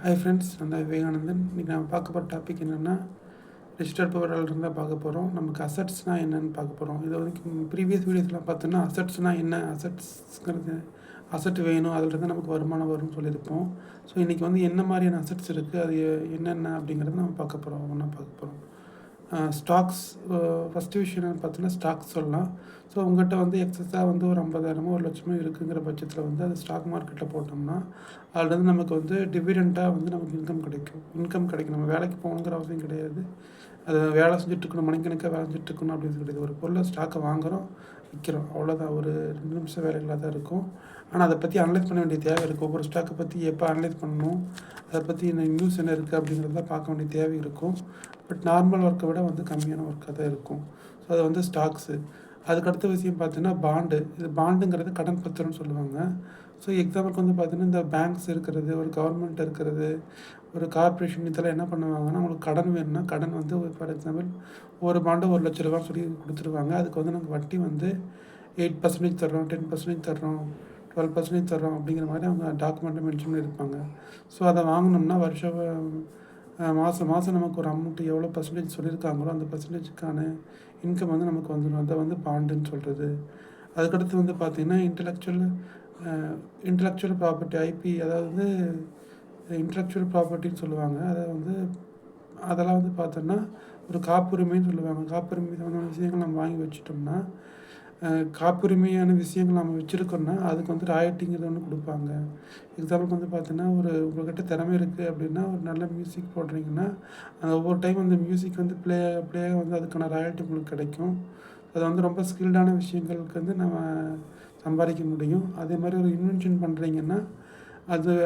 Hi friends, நான் தான் விவேகானந்தன். இன்றைக்கி நம்ம பார்க்க போகிற டாபிக் என்னென்னா, ரிஜிஸ்டர்ட் பவரால் இருந்தால் பார்க்க போகிறோம். நமக்கு அசட்ஸ்னால் என்னென்னு பார்க்க போகிறோம். இது வரைக்கும் ப்ரீவியஸ் வீடியோஸ்லாம் பார்த்தோன்னா அசட்ஸ்னால் என்ன, அசட்ஸ்ங்கிறது அசட் வேணும், அதில் இருந்தால் நமக்கு வருமானம் வரும்னு சொல்லியிருப்போம். ஸோ இன்றைக்கி வந்து என்ன மாதிரியான அசட்ஸ் இருக்குது, அது என்னென்ன அப்படிங்கிறத நம்ம பார்க்க போகிறோம், ஒன்றா பார்க்க போகிறோம். ஸ்டாக்ஸ் ஃபஸ்ட்டு விஷயம் என்னென்னு பார்த்தோன்னா ஸ்டாக்ஸ் சொல்லலாம். ஸோ உங்கள்கிட்ட வந்து எக்ஸஸாக வந்து ஒரு 50,000 ஒரு லட்சமோ இருக்குங்கிற பட்சத்தில் வந்து அது ஸ்டாக் மார்க்கெட்டில் போட்டோம்னா அதுலேருந்து நமக்கு வந்து டிவிடெண்ட்டாக வந்து நமக்கு இன்கம் கிடைக்கும். நம்ம வேலைக்கு போகணுங்கிற அவசியம் கிடையாது. அதை வேலை செஞ்சுட்ருக்கணும், மணிக்கணக்காக வேலை செஞ்சுட்ருக்கணும் அப்படின்னு கிடையாது. ஒரு பொருளை ஸ்டாக்கை வாங்குகிறோம், விற்கிறோம், அவ்வளோதான். ஒரு 2 நிமிஷம் வேலைகளாக தான் இருக்கும். ஆனால் அதை பற்றி அனலைஸ் பண்ண வேண்டிய தேவை இருக்குது. ஒவ்வொரு ஸ்டாக்கை பற்றி எப்போ அனலைஸ் பண்ணணும், அதை பற்றி என்ன நியூஸ் என்ன இருக்குது அப்படிங்கிறத பார்க்க வேண்டிய தேவை இருக்கும். பட் நார்மல் ஒர்க்கை விட வந்து கம்மியான ஒர்க்காக தான் இருக்கும். ஸோ அது வந்து ஸ்டாக்ஸு. அதுக்கடுத்த விஷயம் பார்த்தீங்கன்னா பாண்டு. இது பாண்டுங்கிறது கடன் பத்திரம்னு சொல்லுவாங்க. ஸோ எக்ஸாம்பிளுக்கு வந்து பார்த்தீங்கன்னா இந்த பேங்க்ஸ் இருக்கிறது, ஒரு கவர்மெண்ட் இருக்கிறது, ஒரு கார்ப்பரேஷன் இதெல்லாம் என்ன பண்ணுவாங்கன்னா, அவங்களுக்கு கடன் வேணும்னா கடன் வந்து ஃபார் எக்ஸாம்பிள் ஒரு பாண்டு ₹1,00,000 சொல்லி கொடுத்துருவாங்க. அதுக்கு வந்து நமக்கு வட்டி வந்து 8% தர்றோம், 10% தர்றோம், 12% தர்றோம் அப்படிங்கிற மாதிரி அவங்க டாக்குமெண்ட்டை மென்ஷன் பண்ணியிருப்பாங்க. ஸோ அதை வாங்கினோம்னா மாதம் நமக்கு ஒரு அமௌண்ட்டு எவ்வளோ பர்சன்டேஜ் சொல்லியிருக்காங்களோ அந்த பர்சன்டேஜுக்கான இன்கம் வந்து நமக்கு வந்துடும். அதை வந்து பாண்டுன்னு சொல்கிறது. அதுக்கடுத்து வந்து பார்த்திங்கன்னா இன்டலெக்சுவல் ப்ராப்பர்ட்டி, ஐபி, அதாவது இன்டலெக்சுவல் ப்ராப்பர்ட்டின்னு சொல்லுவாங்க. அதெல்லாம் வந்து பார்த்தோன்னா ஒரு காப்புரிமைன்னு சொல்லுவாங்க. காப்புரிமை சம்மந்தமான விஷயங்கள் நம்ம வாங்கி வச்சுட்டோம்னா, காப்புரிமையான விஷயங்கள் நம்ம வச்சுருக்கோம்னா அதுக்கு வந்து ராயல்ட்டிங்கிறது ஒன்று கொடுப்பாங்க. எக்ஸாம்பிளுக்கு வந்து பார்த்தீங்கன்னா, உங்கள்கிட்ட திறமை இருக்குது அப்படின்னா, ஒரு நல்ல மியூசிக் போடுறீங்கன்னா அந்த ஒவ்வொரு டைம் அந்த மியூசிக் வந்து ப்ளே வந்து அதுக்கான ராயல்ட்டி உங்களுக்கு கிடைக்கும். அது வந்து ரொம்ப ஸ்கில்டான விஷயங்களுக்கு வந்து நம்ம சம்பாதிக்க முடியும். அதே மாதிரி ஒரு இன்வென்ஷன் பண்ணுறீங்கன்னா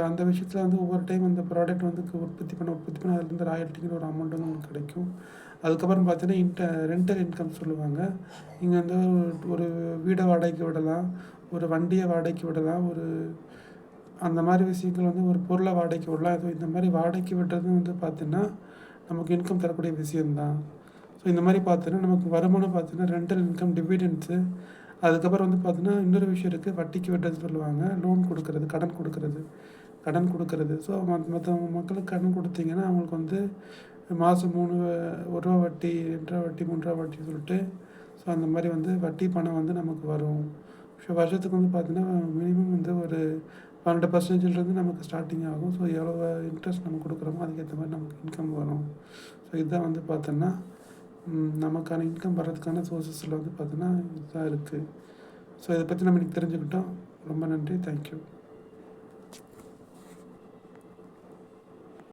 அந்த விஷயத்தில் வந்து ஒவ்வொரு டைம் அந்த ப்ராடக்ட் வந்து உற்பத்தி பண்ண அதுலேருந்து ராயல்ட்டிங்கிற ஒரு அமௌண்ட் வந்து உங்களுக்கு கிடைக்கும். அதுக்கப்புறம் பார்த்தீங்கன்னா ரெண்டல் இன்கம் சொல்லுவாங்க. நீங்கள் வந்து ஒரு வீடை வாடகைக்கு விடலாம், ஒரு வண்டியை வாடகைக்கு விடலாம், அந்த மாதிரி விஷயங்கள் வந்து ஒரு பொருளை வாடகைக்கு விடலாம். ஸோ இந்த மாதிரி வாடகைக்கு விடுறது வந்து பார்த்தீங்கன்னா நமக்கு இன்கம் தரக்கூடிய விஷயந்தான். ஸோ இந்த மாதிரி பார்த்தீங்கன்னா நமக்கு வருமானம் பார்த்தீங்கன்னா ரெண்டல் இன்கம், டிவிடெண்ட்ஸு. அதுக்கப்புறம் வந்து பார்த்தீங்கன்னா இன்னொரு விஷயம் இருக்குது, வட்டிக்கு விடுறது சொல்லுவாங்க. லோன் கொடுக்குறது, கடன் கொடுக்குறது. ஸோ மற்ற மக்களுக்கு கடன் கொடுத்தீங்கன்னா அவங்களுக்கு வந்து மாதம் ₹1 வட்டி, ₹2 வட்டி, ₹3 வட்டி சொல்லிட்டு ஸோ அந்த மாதிரி வந்து வட்டி பணம் வந்து நமக்கு வரும். ஸோ வருஷத்துக்கு வந்து பார்த்தீங்கன்னா மினிமம் வந்து ஒரு 12% நமக்கு ஸ்டார்டிங் ஆகும். ஸோ எவ்வளோ இன்ட்ரெஸ்ட் நம்ம கொடுக்குறோமோ அதுக்கேற்ற மாதிரி நமக்கு இன்கம் வரும். ஸோ இதுதான் வந்து பார்த்தோன்னா நமக்கான இன்கம் வர்றதுக்கான சோர்ஸஸில் வந்து பார்த்தோன்னா இதுதான் இருக்குது. ஸோ இதை பற்றி நம்ம இன்றைக்கி தெரிஞ்சுக்கிட்டோம். ரொம்ப நன்றி. தேங்க்யூ.